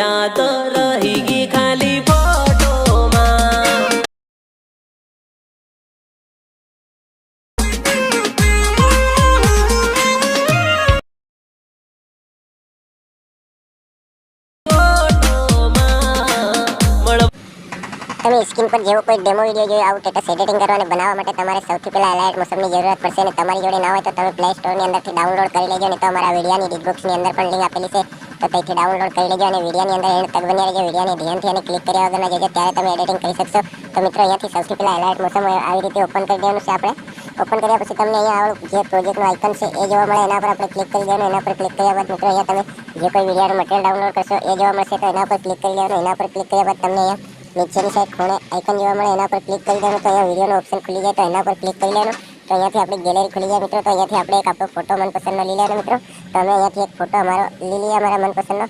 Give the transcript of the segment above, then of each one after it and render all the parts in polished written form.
યાદ રહી ગઈ ખાલી ફોટોમાં. તમે સ્ક્રીન પર જેવો કોઈ ડેમો વિડિયો જોયો આવું સ્ટેટસ એડિટિંગ કરવા અને બનાવવા માટે તમારે સૌથી પહેલા એલાઇટ મોશનની જરૂરત પડશે અને તમારી જોડે ના હોય તો તમે પ્લે સ્ટોરની અંદરથી ડાઉનલોડ કરી લેજો અને તો અમારા વિડિયોની ડિસ્ક્રિપ્શનની અંદર પણ લિંક આપેલી છે તો ત્યાંથી ડાઉનલોડ કરી લેજો અને વિડિયોની અંદર એન્ડ તક બની રહેજો. વિડિયોને ધ્યાનથી અને ક્લિક કર્યા વગરના જોજો ત્યારે તમે એડિટિંગ કરી શકશો. તો મિત્રો અહીંયાથી સૌથી પહેલા એલાઇટ મોશન આવી રીતે ઓપન કરી દેવાનું છે. આપણે ઓપન કર્યા પછી તમને અહીંયા આવડું જે પ્રોજેક્ટનું આઇકન છે એ જોવા મળે. એના પર આપણે ક્લિક કરી દેવાનું. એના પર ક્લિક કર્યા બાદ મિત્રો અહીંયા તમે જે કોઈ વિડિયોનું મટીરિયલ ડાઉનલોડ કરશો એ જોવા મળશે તો એના પર ક્લિક કરી દેવાનું. એના પર ક્લિક કર્યા બાદ તમને અહીંયા નીચેની સાઈડ ખૂણે આઇકન જોવા મળે. એના પર ક્લિક કરી દેવાનું તો અહીંયા વિડિયોનો ઓપ્શન ખુલી જાય તો એના પર ક્લિક કરી લેવાનું. તો અહીંયાથી આપણી ગેલેરી ખુલી જાય મિત્રો. તો અહીંયાથી આપણે એક આપણો ફોટો મનપસંદનો લઈ લેવાનો મિત્રો. તો અમે અહીંયાથી એક ફોટો અમારો લઈ લઈએ અમારા મનપસંદનો.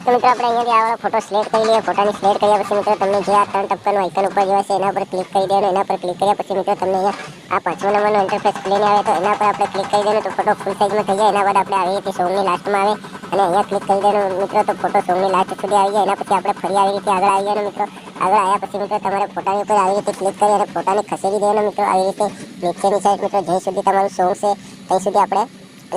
તો મિત્રો આપણે અહીંયાથી આ ફોટો સિલેક્ટ કરી લઈએ. ફોટાની સિલેક્ટ કર્યા પછી મિત્રો તમને જે આ ત્રણ ટપકાનું આઇકન ઉપર જોવા છે એના પર ક્લિક કરી દેવાનું. એના પર ક્લિક કર્યા પછી મિત્રો તમને અહીંયા આ 5મા નંબરનો ઇન્ટરફેસ ખુલીને આવે તો એના પર આપણે ક્લિક કરી દેવાનું. તો ફોટો ફૂલ સાઇઝમાં થઈ જાય. એના બાદ આપણે આવી રીતે સોંગની લાસ્ટમાં આવે અને અહીંયા ક્લિક કરી દેવાનું મિત્રો. તો ફોટો સોંગની લાસ્ટ સુધી આવી જાય. એના પછી આપણે ફરી આવી રીતે આગળ આવી જવાનું મિત્રો. આગળ આવ્યા પછી મિત્રો તમારે ફોટાની ઉપર આવી રીતે ક્લિક કરી અને ફોટાને ખસેડી દેવાનું મિત્રો. આવી રીતે નીચેની સાઈડ મિત્રો જ્યાં સુધી તમારું સોંગ છે ત્યાં સુધી આપણે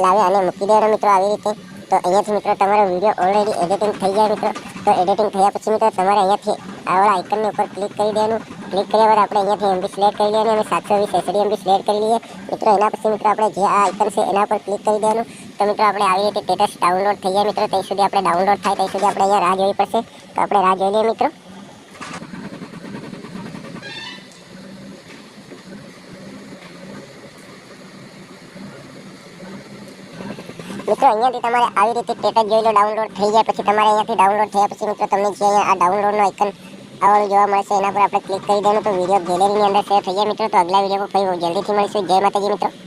લાવી અને મૂકી દેવાનું મિત્રો. આવી રીતે તો અહીંયાથી મિત્રો તમારો વિડીયો ઓલરેડી એડિટિંગ થઈ જાય મિત્રો. તો એડિટિંગ થયા પછી મિત્રો તમારે અહીંયાથી આવડા આઇકનની ઉપર ક્લિક કરી દેવાનું. ક્લિક કર્યા બાદ આપણે અહીંયાથી એમબી સિલેક્ટ કરી લેવાની અને 720 એસડી એમબી સિલેક્ટ કરી લઈએ મિત્રો. એના પછી મિત્રો આપણે જે આ આઇકન છે એના પર ક્લિક કરી દેવાનું. તો મિત્રો આપણે આવી રીતે સ્ટેટસ ડાઉનલોડ થઈ જાય મિત્રો. ત્યાં સુધી આપણે ડાઉનલોડ થાય ત્યાં સુધી આપણે અહીંયા રાહ જોવી પડશે. તો આપણે રાહ જોઈ લઈએ મિત્રો. મિત્રો અહીંયાથી તમારે આવી રીતે સ્ટેટસ જોઈ લો ડાઉનલોડ થઈ જાય પછી તમારે અહીંયાથી ડાઉનલોડ થયા પછી મિત્રો તમને જે અહીંયા આ ડાઉનલોડનો આઇકન આવવાનું જોવા મળશે એના પર આપણે ક્લિક કરી દેવાનું. તો વિડીયો ગેલેરીની અંદર સેવ થઈ જાય મિત્રો. તો અગલા વિડીયોમાં ફરી જલ્દીથી મળીશું. જય માતાજી મિત્રો.